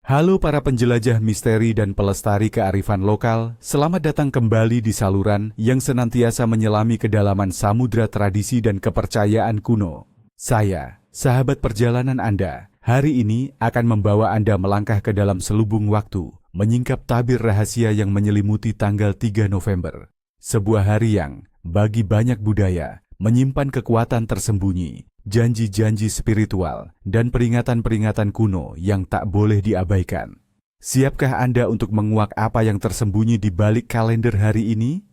Halo para penjelajah misteri dan pelestari kearifan lokal, selamat datang kembali di saluran yang senantiasa menyelami kedalaman samudra tradisi dan kepercayaan kuno. Saya, sahabat perjalanan Anda, hari ini akan membawa Anda melangkah ke dalam selubung waktu, menyingkap tabir rahasia yang menyelimuti tanggal 3 November. Sebuah hari yang, bagi banyak budaya, menyimpan kekuatan tersembunyi, janji-janji spiritual, dan peringatan-peringatan kuno yang tak boleh diabaikan. Siapkah Anda untuk menguak apa yang tersembunyi di balik kalender hari ini?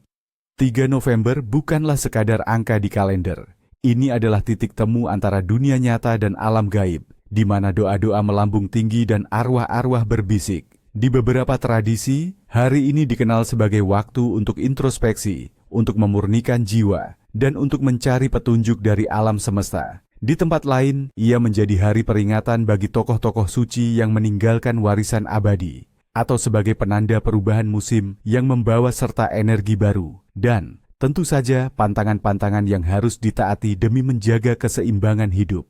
3 November bukanlah sekadar angka di kalender. Ini adalah titik temu antara dunia nyata dan alam gaib, di mana doa-doa melambung tinggi dan arwah-arwah berbisik. Di beberapa tradisi, hari ini dikenal sebagai waktu untuk introspeksi, untuk memurnikan jiwa, dan untuk mencari petunjuk dari alam semesta. Di tempat lain, ia menjadi hari peringatan bagi tokoh-tokoh suci yang meninggalkan warisan abadi, atau sebagai penanda perubahan musim yang membawa serta energi baru, dan tentu saja pantangan-pantangan yang harus ditaati demi menjaga keseimbangan hidup.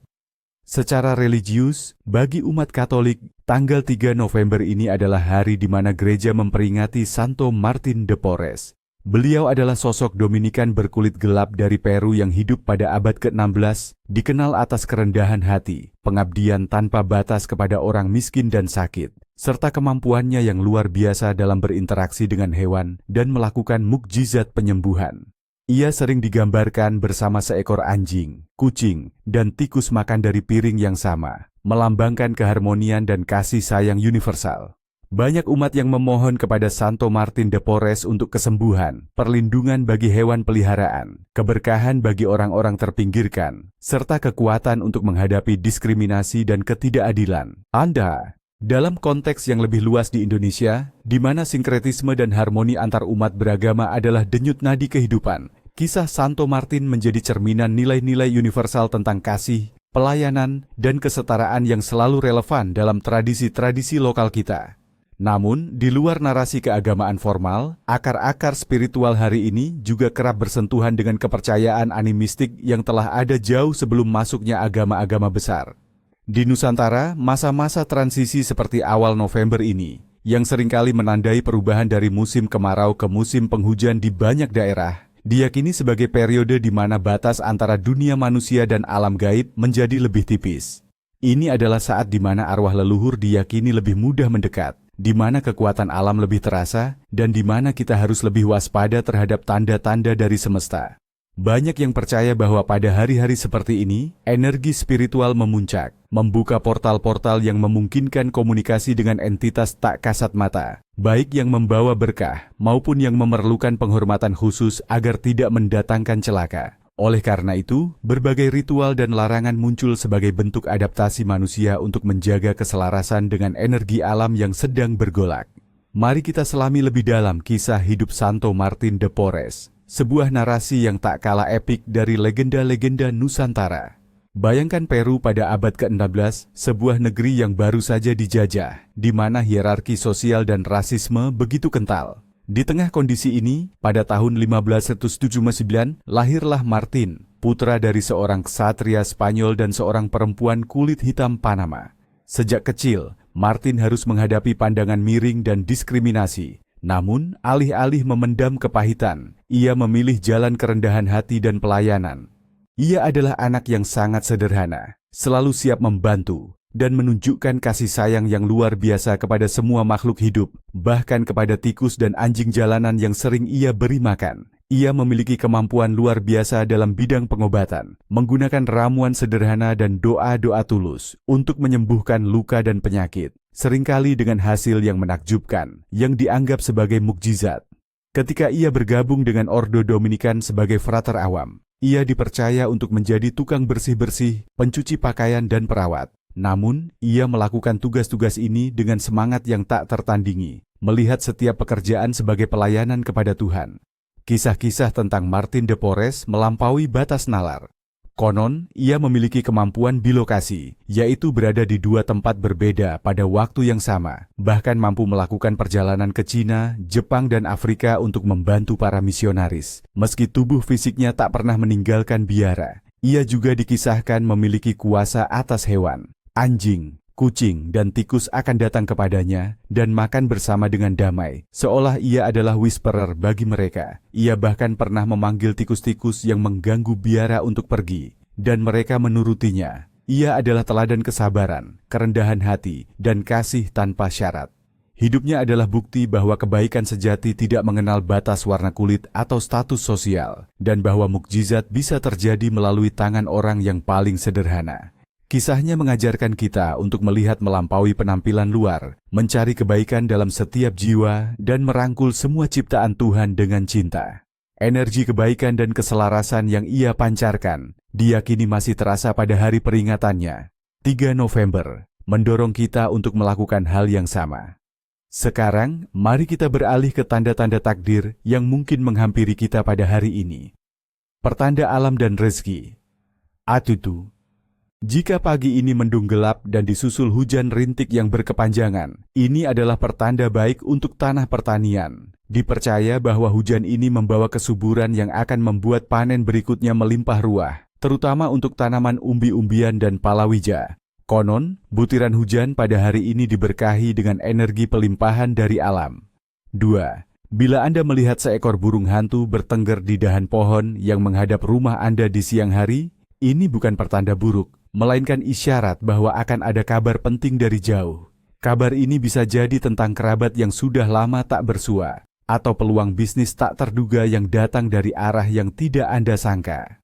Secara religius, bagi umat Katolik, tanggal 3 November ini adalah hari di mana gereja memperingati Santo Martin de Porres. Beliau adalah sosok Dominikan berkulit gelap dari Peru yang hidup pada abad ke-16, dikenal atas kerendahan hati, pengabdian tanpa batas kepada orang miskin dan sakit, serta kemampuannya yang luar biasa dalam berinteraksi dengan hewan dan melakukan mukjizat penyembuhan. Ia sering digambarkan bersama seekor anjing, kucing, dan tikus makan dari piring yang sama, melambangkan keharmonian dan kasih sayang universal. Banyak umat yang memohon kepada Santo Martin de Porres untuk kesembuhan, perlindungan bagi hewan peliharaan, keberkahan bagi orang-orang terpinggirkan, serta kekuatan untuk menghadapi diskriminasi dan ketidakadilan. Anda, dalam konteks yang lebih luas di Indonesia, di mana sinkretisme dan harmoni antar umat beragama adalah denyut nadi kehidupan, kisah Santo Martin menjadi cerminan nilai-nilai universal tentang kasih, pelayanan, dan kesetaraan yang selalu relevan dalam tradisi-tradisi lokal kita. Namun, di luar narasi keagamaan formal, akar-akar spiritual hari ini juga kerap bersentuhan dengan kepercayaan animistik yang telah ada jauh sebelum masuknya agama-agama besar. Di Nusantara, masa-masa transisi seperti awal November ini, yang seringkali menandai perubahan dari musim kemarau ke musim penghujan di banyak daerah, diyakini sebagai periode di mana batas antara dunia manusia dan alam gaib menjadi lebih tipis. Ini adalah saat di mana arwah leluhur diyakini lebih mudah mendekat, di mana kekuatan alam lebih terasa, dan di mana kita harus lebih waspada terhadap tanda-tanda dari semesta. Banyak yang percaya bahwa pada hari-hari seperti ini, energi spiritual memuncak, membuka portal-portal yang memungkinkan komunikasi dengan entitas tak kasat mata, baik yang membawa berkah maupun yang memerlukan penghormatan khusus agar tidak mendatangkan celaka. Oleh karena itu, berbagai ritual dan larangan muncul sebagai bentuk adaptasi manusia untuk menjaga keselarasan dengan energi alam yang sedang bergolak. Mari kita selami lebih dalam kisah hidup Santo Martin de Porres, sebuah narasi yang tak kalah epik dari legenda-legenda Nusantara. Bayangkan Peru pada abad ke-16, sebuah negeri yang baru saja dijajah, di mana hierarki sosial dan rasisme begitu kental. Di tengah kondisi ini, pada tahun 1579, lahirlah Martin, putra dari seorang ksatria Spanyol dan seorang perempuan kulit hitam Panama. Sejak kecil, Martin harus menghadapi pandangan miring dan diskriminasi. Namun, alih-alih memendam kepahitan, ia memilih jalan kerendahan hati dan pelayanan. Ia adalah anak yang sangat sederhana, selalu siap membantu, dan menunjukkan kasih sayang yang luar biasa kepada semua makhluk hidup, bahkan kepada tikus dan anjing jalanan yang sering ia beri makan. Ia memiliki kemampuan luar biasa dalam bidang pengobatan, menggunakan ramuan sederhana dan doa-doa tulus untuk menyembuhkan luka dan penyakit, seringkali dengan hasil yang menakjubkan, yang dianggap sebagai mukjizat. Ketika ia bergabung dengan Ordo Dominikan sebagai frater awam, ia dipercaya untuk menjadi tukang bersih-bersih, pencuci pakaian dan perawat. Namun, ia melakukan tugas-tugas ini dengan semangat yang tak tertandingi, melihat setiap pekerjaan sebagai pelayanan kepada Tuhan. Kisah-kisah tentang Martin de Porres melampaui batas nalar. Konon, ia memiliki kemampuan bilokasi, yaitu berada di dua tempat berbeda pada waktu yang sama, bahkan mampu melakukan perjalanan ke Cina, Jepang, dan Afrika untuk membantu para misionaris. Meski tubuh fisiknya tak pernah meninggalkan biara, ia juga dikisahkan memiliki kuasa atas hewan. Anjing, Kucing dan tikus akan datang kepadanya dan makan bersama dengan damai, seolah ia adalah whisperer bagi mereka. Ia bahkan pernah memanggil tikus-tikus yang mengganggu biara untuk pergi, dan mereka menurutinya. Ia adalah teladan kesabaran, kerendahan hati, dan kasih tanpa syarat. Hidupnya adalah bukti bahwa kebaikan sejati tidak mengenal batas warna kulit atau status sosial, dan bahwa mukjizat bisa terjadi melalui tangan orang yang paling sederhana. Kisahnya mengajarkan kita untuk melihat melampaui penampilan luar, mencari kebaikan dalam setiap jiwa, dan merangkul semua ciptaan Tuhan dengan cinta. Energi kebaikan dan keselarasan yang ia pancarkan, diyakini masih terasa pada hari peringatannya, 3 November, mendorong kita untuk melakukan hal yang sama. Sekarang, mari kita beralih ke tanda-tanda takdir yang mungkin menghampiri kita pada hari ini. Pertanda alam dan rezeki. Atutu. Jika pagi ini mendung gelap dan disusul hujan rintik yang berkepanjangan, ini adalah pertanda baik untuk tanah pertanian. Dipercaya bahwa hujan ini membawa kesuburan yang akan membuat panen berikutnya melimpah ruah, terutama untuk tanaman umbi-umbian dan palawija. Konon, butiran hujan pada hari ini diberkahi dengan energi pelimpahan dari alam. 2. Bila Anda melihat seekor burung hantu bertengger di dahan pohon yang menghadap rumah Anda di siang hari, ini bukan pertanda buruk, melainkan isyarat bahwa akan ada kabar penting dari jauh. Kabar ini bisa jadi tentang kerabat yang sudah lama tak bersua, atau peluang bisnis tak terduga yang datang dari arah yang tidak Anda sangka.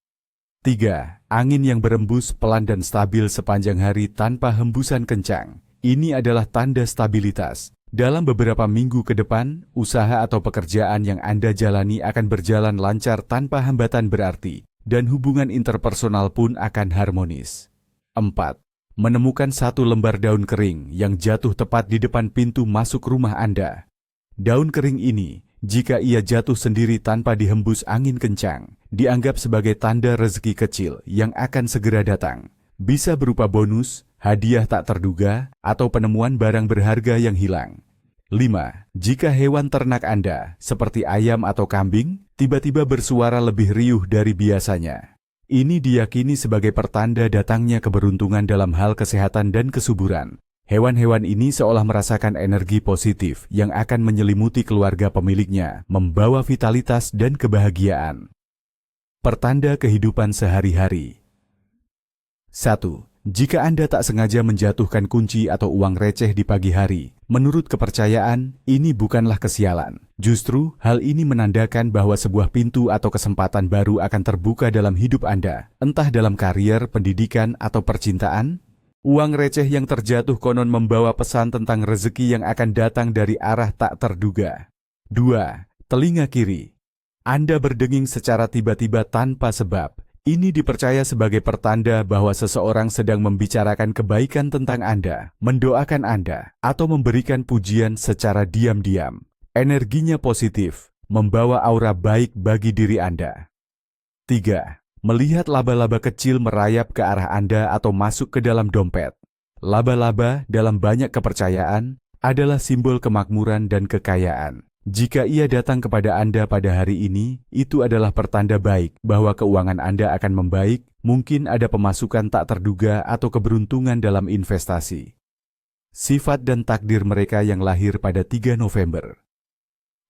3. Angin yang berembus pelan dan stabil sepanjang hari tanpa hembusan kencang. Ini adalah tanda stabilitas. Dalam beberapa minggu ke depan, usaha atau pekerjaan yang Anda jalani akan berjalan lancar tanpa hambatan berarti, dan hubungan interpersonal pun akan harmonis. 4. Menemukan satu lembar daun kering yang jatuh tepat di depan pintu masuk rumah Anda. Daun kering ini, jika ia jatuh sendiri tanpa dihembus angin kencang, dianggap sebagai tanda rezeki kecil yang akan segera datang. Bisa berupa bonus, hadiah tak terduga, atau penemuan barang berharga yang hilang. 5. Jika hewan ternak Anda, seperti ayam atau kambing, tiba-tiba bersuara lebih riuh dari biasanya. Ini diyakini sebagai pertanda datangnya keberuntungan dalam hal kesehatan dan kesuburan. Hewan-hewan ini seolah merasakan energi positif yang akan menyelimuti keluarga pemiliknya, membawa vitalitas dan kebahagiaan. Pertanda kehidupan sehari-hari. 1. Jika Anda tak sengaja menjatuhkan kunci atau uang receh di pagi hari, menurut kepercayaan, ini bukanlah kesialan. Justru, hal ini menandakan bahwa sebuah pintu atau kesempatan baru akan terbuka dalam hidup Anda, entah dalam karier, pendidikan, atau percintaan. Uang receh yang terjatuh konon membawa pesan tentang rezeki yang akan datang dari arah tak terduga. 2. Telinga kiri. Anda berdenging secara tiba-tiba tanpa sebab. Ini dipercaya sebagai pertanda bahwa seseorang sedang membicarakan kebaikan tentang Anda, mendoakan Anda, atau memberikan pujian secara diam-diam. Energinya positif, membawa aura baik bagi diri Anda. 3. Melihat laba-laba kecil merayap ke arah Anda atau masuk ke dalam dompet. Laba-laba dalam banyak kepercayaan adalah simbol kemakmuran dan kekayaan. Jika ia datang kepada Anda pada hari ini, itu adalah pertanda baik bahwa keuangan Anda akan membaik, mungkin ada pemasukan tak terduga atau keberuntungan dalam investasi. Sifat dan takdir mereka yang lahir pada 3 November.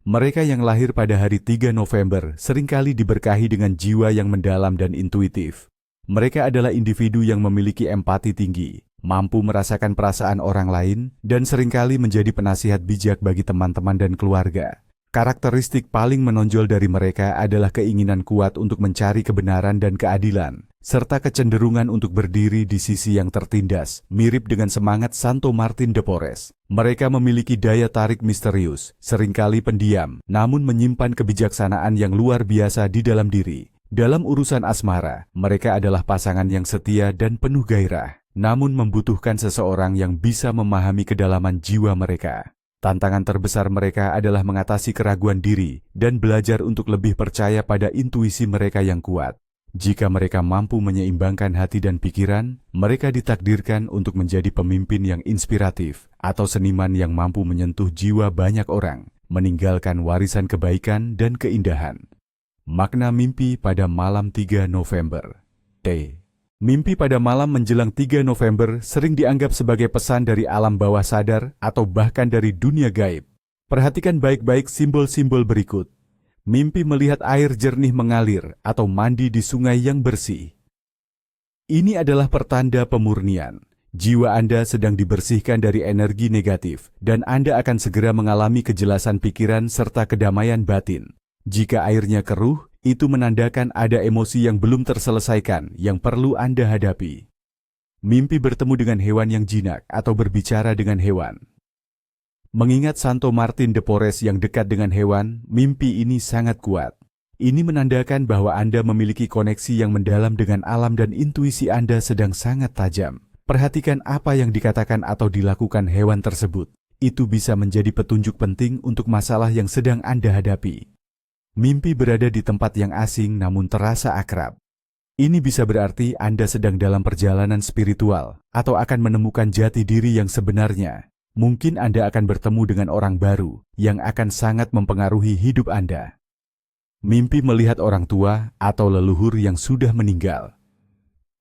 Mereka yang lahir pada hari 3 November seringkali diberkahi dengan jiwa yang mendalam dan intuitif. Mereka adalah individu yang memiliki empati tinggi, mampu merasakan perasaan orang lain, dan seringkali menjadi penasihat bijak bagi teman-teman dan keluarga. Karakteristik paling menonjol dari mereka adalah keinginan kuat untuk mencari kebenaran dan keadilan, serta kecenderungan untuk berdiri di sisi yang tertindas, mirip dengan semangat Santo Martin de Porres. Mereka memiliki daya tarik misterius, seringkali pendiam, namun menyimpan kebijaksanaan yang luar biasa di dalam diri. Dalam urusan asmara, mereka adalah pasangan yang setia dan penuh gairah, namun membutuhkan seseorang yang bisa memahami kedalaman jiwa mereka. Tantangan terbesar mereka adalah mengatasi keraguan diri dan belajar untuk lebih percaya pada intuisi mereka yang kuat. Jika mereka mampu menyeimbangkan hati dan pikiran, mereka ditakdirkan untuk menjadi pemimpin yang inspiratif atau seniman yang mampu menyentuh jiwa banyak orang, meninggalkan warisan kebaikan dan keindahan. Makna mimpi pada malam 3 November. T. Mimpi pada malam menjelang 3 November sering dianggap sebagai pesan dari alam bawah sadar atau bahkan dari dunia gaib. Perhatikan baik-baik simbol-simbol berikut. Mimpi melihat air jernih mengalir atau mandi di sungai yang bersih. Ini adalah pertanda pemurnian. Jiwa Anda sedang dibersihkan dari energi negatif dan Anda akan segera mengalami kejelasan pikiran serta kedamaian batin. Jika airnya keruh, itu menandakan ada emosi yang belum terselesaikan yang perlu Anda hadapi. Mimpi bertemu dengan hewan yang jinak atau berbicara dengan hewan. Mengingat Santo Martin de Porres yang dekat dengan hewan, mimpi ini sangat kuat. Ini menandakan bahwa Anda memiliki koneksi yang mendalam dengan alam dan intuisi Anda sedang sangat tajam. Perhatikan apa yang dikatakan atau dilakukan hewan tersebut. Itu bisa menjadi petunjuk penting untuk masalah yang sedang Anda hadapi. Mimpi berada di tempat yang asing namun terasa akrab. Ini bisa berarti Anda sedang dalam perjalanan spiritual atau akan menemukan jati diri yang sebenarnya. Mungkin Anda akan bertemu dengan orang baru yang akan sangat mempengaruhi hidup Anda. Mimpi melihat orang tua atau leluhur yang sudah meninggal.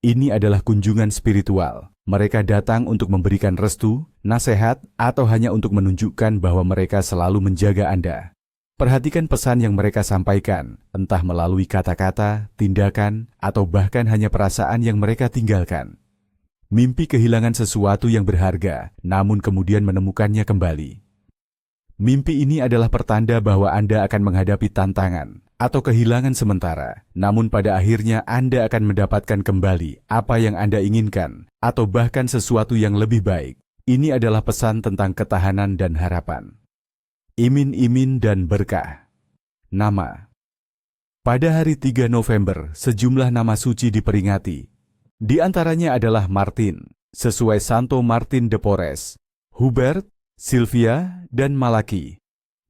Ini adalah kunjungan spiritual. Mereka datang untuk memberikan restu, nasihat, atau hanya untuk menunjukkan bahwa mereka selalu menjaga Anda. Perhatikan pesan yang mereka sampaikan, entah melalui kata-kata, tindakan, atau bahkan hanya perasaan yang mereka tinggalkan. Mimpi kehilangan sesuatu yang berharga, namun kemudian menemukannya kembali. Mimpi ini adalah pertanda bahwa Anda akan menghadapi tantangan atau kehilangan sementara, namun pada akhirnya Anda akan mendapatkan kembali apa yang Anda inginkan, atau bahkan sesuatu yang lebih baik. Ini adalah pesan tentang ketahanan dan harapan. Imin-imin dan berkah. Nama. Pada hari 3 November, sejumlah nama suci diperingati. Di antaranya adalah Martin, sesuai Santo Martin de Porres, Hubert, Sylvia, dan Malaki.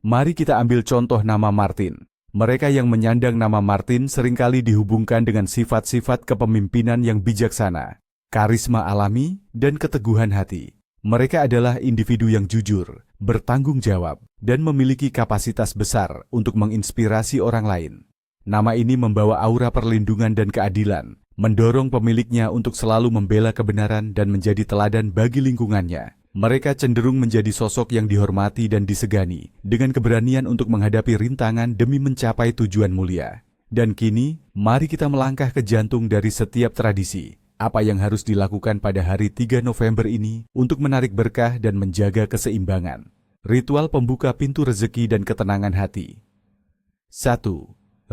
Mari kita ambil contoh nama Martin. Mereka yang menyandang nama Martin seringkali dihubungkan dengan sifat-sifat kepemimpinan yang bijaksana, karisma alami, dan keteguhan hati. Mereka adalah individu yang jujur, bertanggung jawab, dan memiliki kapasitas besar untuk menginspirasi orang lain. Nama ini membawa aura perlindungan dan keadilan, mendorong pemiliknya untuk selalu membela kebenaran dan menjadi teladan bagi lingkungannya. Mereka cenderung menjadi sosok yang dihormati dan disegani, dengan keberanian untuk menghadapi rintangan demi mencapai tujuan mulia. Dan kini, mari kita melangkah ke jantung dari setiap tradisi. Apa yang harus dilakukan pada hari 3 November ini untuk menarik berkah dan menjaga keseimbangan? Ritual pembuka pintu rezeki dan ketenangan hati. 1.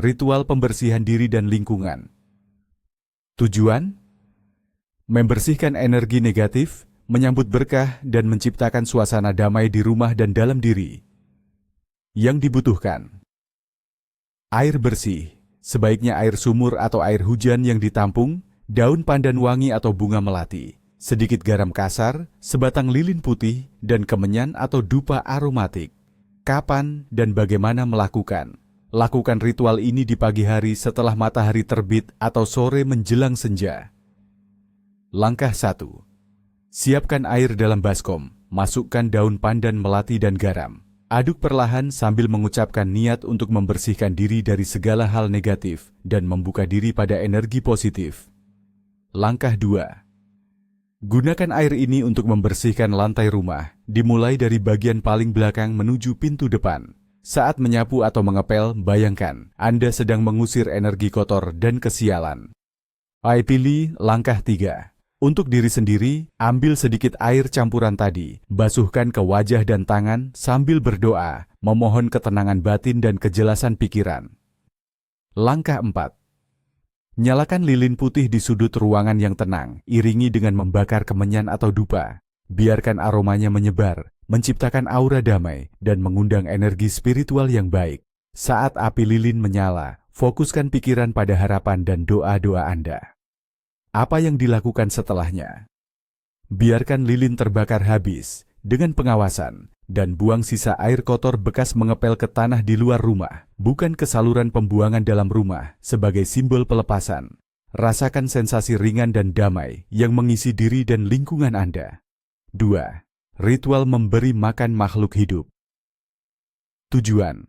Ritual pembersihan diri dan lingkungan. Tujuan? Membersihkan energi negatif, menyambut berkah, dan menciptakan suasana damai di rumah dan dalam diri. Yang dibutuhkan: air bersih, sebaiknya air sumur atau air hujan yang ditampung, daun pandan wangi atau bunga melati, sedikit garam kasar, sebatang lilin putih, dan kemenyan atau dupa aromatik. Kapan dan bagaimana melakukan? Lakukan ritual ini di pagi hari setelah matahari terbit atau sore menjelang senja. Langkah 1. Siapkan air dalam baskom, masukkan daun pandan melati dan garam. Aduk perlahan sambil mengucapkan niat untuk membersihkan diri dari segala hal negatif dan membuka diri pada energi positif. Langkah 2. Gunakan air ini untuk membersihkan lantai rumah, dimulai dari bagian paling belakang menuju pintu depan. Saat menyapu atau mengepel, bayangkan Anda sedang mengusir energi kotor dan kesialan. Pilih langkah 3. Untuk diri sendiri, ambil sedikit air campuran tadi, basuhkan ke wajah dan tangan sambil berdoa, memohon ketenangan batin dan kejelasan pikiran. Langkah 4. Nyalakan lilin putih di sudut ruangan yang tenang, iringi dengan membakar kemenyan atau dupa. Biarkan aromanya menyebar, menciptakan aura damai, dan mengundang energi spiritual yang baik. Saat api lilin menyala, fokuskan pikiran pada harapan dan doa-doa Anda. Apa yang dilakukan setelahnya? Biarkan lilin terbakar habis dengan pengawasan dan buang sisa air kotor bekas mengepel ke tanah di luar rumah, bukan ke saluran pembuangan dalam rumah sebagai simbol pelepasan. Rasakan sensasi ringan dan damai yang mengisi diri dan lingkungan Anda. 2. Ritual memberi makan makhluk hidup. Tujuan: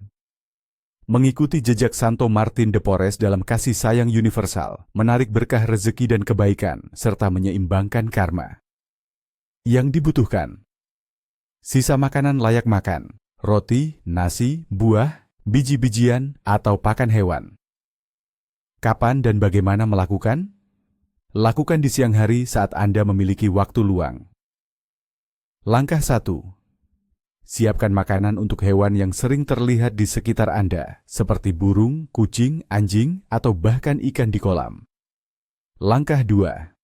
Mengikuti jejak Santo Martin de Porres dalam kasih sayang universal, menarik berkah rezeki dan kebaikan, serta menyeimbangkan karma. Yang dibutuhkan: sisa makanan layak makan, roti, nasi, buah, biji-bijian, atau pakan hewan. Kapan dan bagaimana melakukan? Lakukan di siang hari saat Anda memiliki waktu luang. Langkah 1. Siapkan makanan untuk hewan yang sering terlihat di sekitar Anda, seperti burung, kucing, anjing, atau bahkan ikan di kolam. Langkah 2.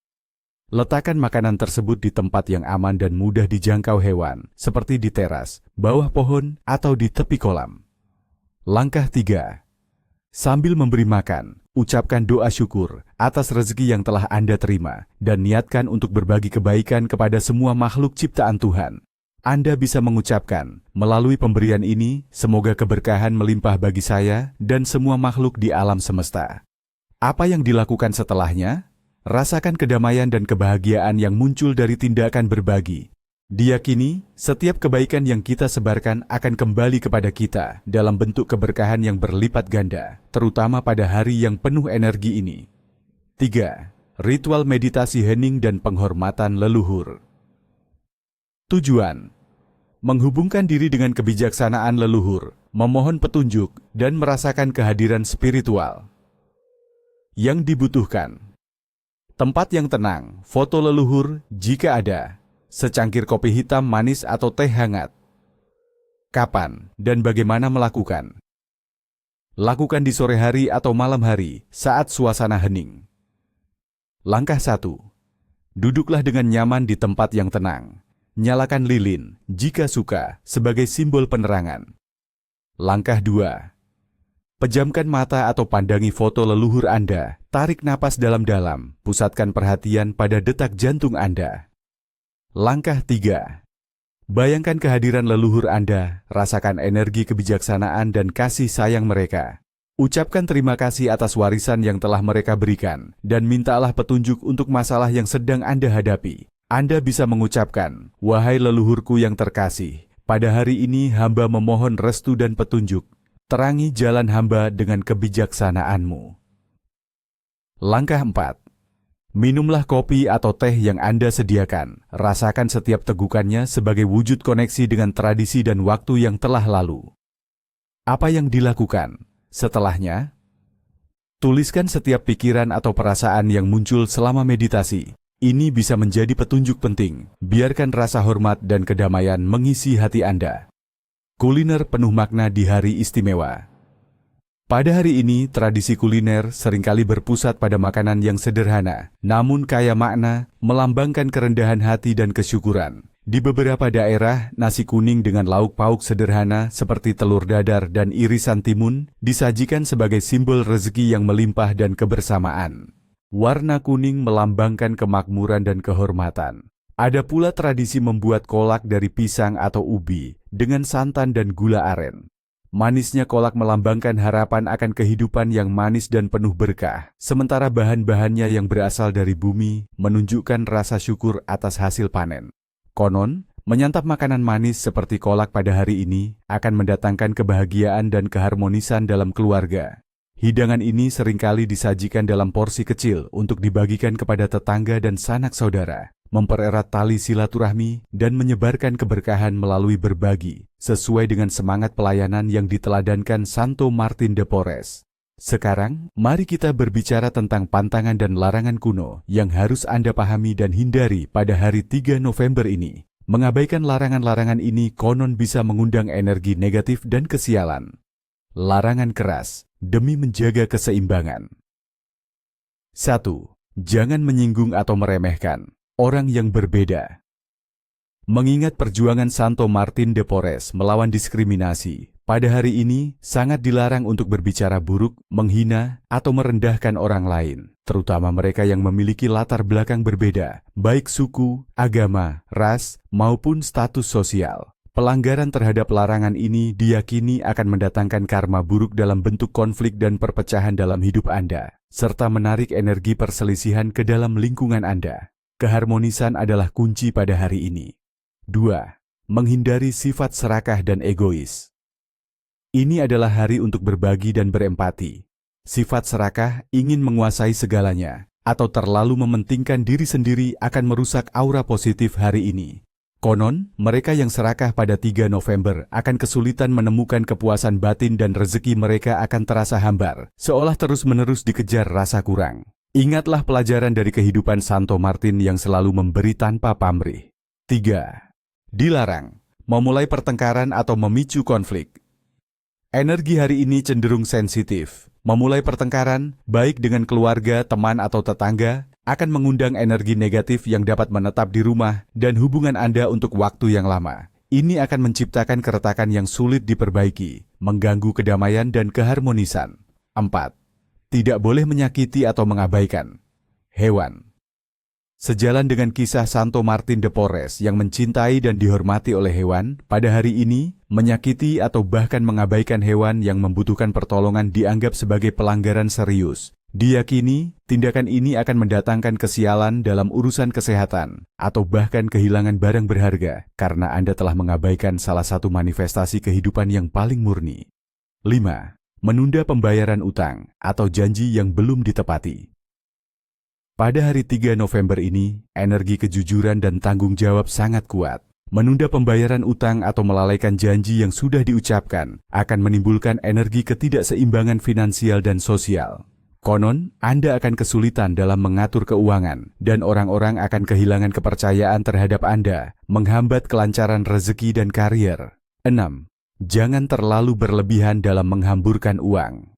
Letakkan makanan tersebut di tempat yang aman dan mudah dijangkau hewan, seperti di teras, bawah pohon, atau di tepi kolam. Langkah 3. Sambil memberi makan, ucapkan doa syukur atas rezeki yang telah Anda terima, dan niatkan untuk berbagi kebaikan kepada semua makhluk ciptaan Tuhan. Anda bisa mengucapkan, melalui pemberian ini, semoga keberkahan melimpah bagi saya dan semua makhluk di alam semesta. Apa yang dilakukan setelahnya? Rasakan kedamaian dan kebahagiaan yang muncul dari tindakan berbagi. Diyakini, setiap kebaikan yang kita sebarkan akan kembali kepada kita dalam bentuk keberkahan yang berlipat ganda, terutama pada hari yang penuh energi ini. 3. Ritual meditasi hening dan penghormatan leluhur. Tujuan: menghubungkan diri dengan kebijaksanaan leluhur, memohon petunjuk, dan merasakan kehadiran spiritual. Yang dibutuhkan: tempat yang tenang, foto leluhur jika ada, secangkir kopi hitam manis atau teh hangat. Kapan dan bagaimana melakukan? Lakukan di sore hari atau malam hari saat suasana hening. Langkah 1. Duduklah dengan nyaman di tempat yang tenang. Nyalakan lilin, jika suka, sebagai simbol penerangan. Langkah 2. Pejamkan mata atau pandangi foto leluhur Anda. Tarik napas dalam-dalam, pusatkan perhatian pada detak jantung Anda. Langkah 3. Bayangkan kehadiran leluhur Anda, rasakan energi kebijaksanaan dan kasih sayang mereka. Ucapkan terima kasih atas warisan yang telah mereka berikan, dan mintalah petunjuk untuk masalah yang sedang Anda hadapi. Anda bisa mengucapkan, wahai leluhurku yang terkasih, pada hari ini hamba memohon restu dan petunjuk. Terangi jalan hamba dengan kebijaksanaanmu. Langkah 4. Minumlah kopi atau teh yang Anda sediakan. Rasakan setiap tegukannya sebagai wujud koneksi dengan tradisi dan waktu yang telah lalu. Apa yang dilakukan setelahnya? Tuliskan setiap pikiran atau perasaan yang muncul selama meditasi. Ini bisa menjadi petunjuk penting. Biarkan rasa hormat dan kedamaian mengisi hati Anda. Kuliner penuh makna di hari istimewa. Pada hari ini, tradisi kuliner seringkali berpusat pada makanan yang sederhana, namun kaya makna, melambangkan kerendahan hati dan kesyukuran. Di beberapa daerah, nasi kuning dengan lauk pauk sederhana seperti telur dadar dan irisan timun disajikan sebagai simbol rezeki yang melimpah dan kebersamaan. Warna kuning melambangkan kemakmuran dan kehormatan. Ada pula tradisi membuat kolak dari pisang atau ubi dengan santan dan gula aren. Manisnya kolak melambangkan harapan akan kehidupan yang manis dan penuh berkah, sementara bahan-bahannya yang berasal dari bumi menunjukkan rasa syukur atas hasil panen. Konon, menyantap makanan manis seperti kolak pada hari ini akan mendatangkan kebahagiaan dan keharmonisan dalam keluarga. Hidangan ini seringkali disajikan dalam porsi kecil untuk dibagikan kepada tetangga dan sanak saudara, mempererat tali silaturahmi dan menyebarkan keberkahan melalui berbagi, sesuai dengan semangat pelayanan yang diteladankan Santo Martin de Porres. Sekarang, mari kita berbicara tentang pantangan dan larangan kuno yang harus Anda pahami dan hindari pada hari 3 November ini. Mengabaikan larangan-larangan ini konon bisa mengundang energi negatif dan kesialan. Larangan keras demi menjaga keseimbangan. 1. Jangan menyinggung atau meremehkan orang yang berbeda. Mengingat perjuangan Santo Martin de Porres melawan diskriminasi, pada hari ini sangat dilarang untuk berbicara buruk, menghina, atau merendahkan orang lain, terutama mereka yang memiliki latar belakang berbeda, baik suku, agama, ras, maupun status sosial. Pelanggaran terhadap larangan ini diyakini akan mendatangkan karma buruk dalam bentuk konflik dan perpecahan dalam hidup Anda, serta menarik energi perselisihan ke dalam lingkungan Anda. Keharmonisan adalah kunci pada hari ini. 2. Menghindari sifat serakah dan egois. Ini adalah hari untuk berbagi dan berempati. Sifat serakah ingin menguasai segalanya, atau terlalu mementingkan diri sendiri akan merusak aura positif hari ini. Konon, mereka yang serakah pada 3 November akan kesulitan menemukan kepuasan batin dan rezeki mereka akan terasa hambar, seolah terus-menerus dikejar rasa kurang. Ingatlah pelajaran dari kehidupan Santo Martin yang selalu memberi tanpa pamrih. 3. Dilarang memulai pertengkaran atau memicu konflik. Energi hari ini cenderung sensitif. Memulai pertengkaran, baik dengan keluarga, teman, atau tetangga, akan mengundang energi negatif yang dapat menetap di rumah dan hubungan Anda untuk waktu yang lama. Ini akan menciptakan keretakan yang sulit diperbaiki, mengganggu kedamaian dan keharmonisan. 4. Tidak boleh menyakiti atau mengabaikan hewan. Sejalan dengan kisah Santo Martin de Porres yang mencintai dan dihormati oleh hewan, pada hari ini, menyakiti atau bahkan mengabaikan hewan yang membutuhkan pertolongan dianggap sebagai pelanggaran serius. Diyakini, tindakan ini akan mendatangkan kesialan dalam urusan kesehatan, atau bahkan kehilangan barang berharga, karena Anda telah mengabaikan salah satu manifestasi kehidupan yang paling murni. 5. Menunda pembayaran utang, atau janji yang belum ditepati. Pada hari 3 November ini, energi kejujuran dan tanggung jawab sangat kuat. Menunda pembayaran utang atau melalaikan janji yang sudah diucapkan akan menimbulkan energi ketidakseimbangan finansial dan sosial. Konon, Anda akan kesulitan dalam mengatur keuangan dan orang-orang akan kehilangan kepercayaan terhadap Anda, menghambat kelancaran rezeki dan karier. 6. Jangan terlalu berlebihan dalam menghamburkan uang.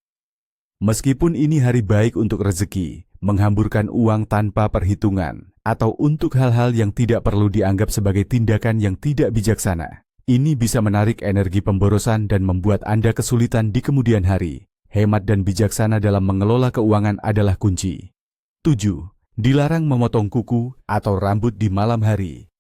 Meskipun ini hari baik untuk rezeki, menghamburkan uang tanpa perhitungan, atau untuk hal-hal yang tidak perlu dianggap sebagai tindakan yang tidak bijaksana. Ini bisa menarik energi pemborosan dan membuat Anda kesulitan di kemudian hari. Hemat dan bijaksana dalam mengelola keuangan adalah kunci. 7. Dilarang memotong kuku atau rambut di malam hari.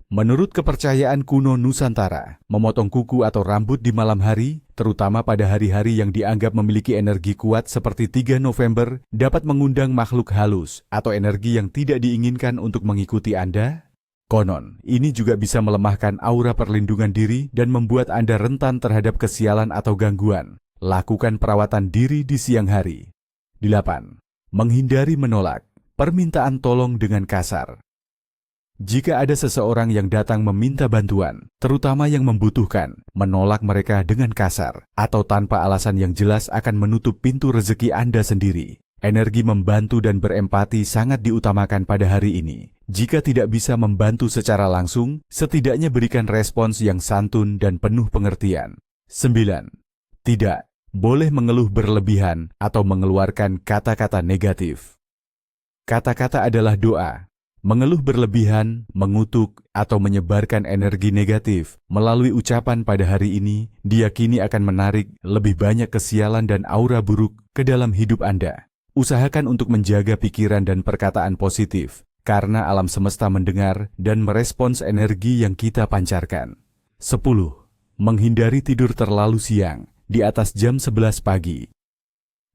Menurut kepercayaan kuno Nusantara, memotong kuku atau rambut di malam hari, terutama pada hari-hari yang dianggap memiliki energi kuat seperti 3 November, dapat mengundang makhluk halus atau energi yang tidak diinginkan untuk mengikuti Anda. Konon, ini juga bisa melemahkan aura perlindungan diri dan membuat Anda rentan terhadap kesialan atau gangguan. Lakukan perawatan diri di siang hari. 8. Menghindari menolak permintaan tolong dengan kasar. Jika ada seseorang yang datang meminta bantuan, terutama yang membutuhkan, menolak mereka dengan kasar atau tanpa alasan yang jelas akan menutup pintu rezeki Anda sendiri. Energi membantu dan berempati sangat diutamakan pada hari ini. Jika tidak bisa membantu secara langsung, setidaknya berikan respons yang santun dan penuh pengertian. 9. Tidak boleh mengeluh berlebihan atau mengeluarkan kata-kata negatif. Kata-kata adalah doa. Mengeluh berlebihan, mengutuk, atau menyebarkan energi negatif melalui ucapan pada hari ini diyakini akan menarik lebih banyak kesialan dan aura buruk ke dalam hidup Anda. Usahakan untuk menjaga pikiran dan perkataan positif, karena alam semesta mendengar dan merespons energi yang kita pancarkan. 10. Menghindari tidur terlalu siang, di atas jam 11 pagi.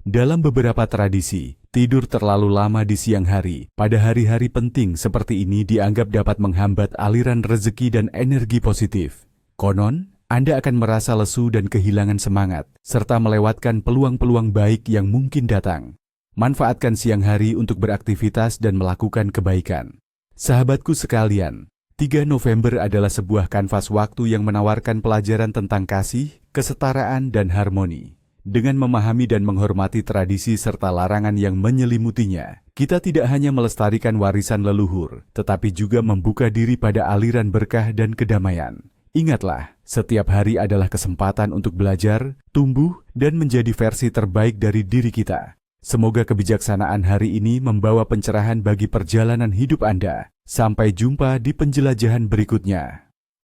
Dalam beberapa tradisi, tidur terlalu lama di siang hari pada hari-hari penting seperti ini dianggap dapat menghambat aliran rezeki dan energi positif. Konon, Anda akan merasa lesu dan kehilangan semangat, serta melewatkan peluang-peluang baik yang mungkin datang. Manfaatkan siang hari untuk beraktivitas dan melakukan kebaikan. Sahabatku sekalian, 3 November adalah sebuah kanvas waktu yang menawarkan pelajaran tentang kasih, kesetaraan, dan harmoni. Dengan memahami dan menghormati tradisi serta larangan yang menyelimutinya, kita tidak hanya melestarikan warisan leluhur, tetapi juga membuka diri pada aliran berkah dan kedamaian. Ingatlah, setiap hari adalah kesempatan untuk belajar, tumbuh, dan menjadi versi terbaik dari diri kita. Semoga kebijaksanaan hari ini membawa pencerahan bagi perjalanan hidup Anda. Sampai jumpa di penjelajahan berikutnya.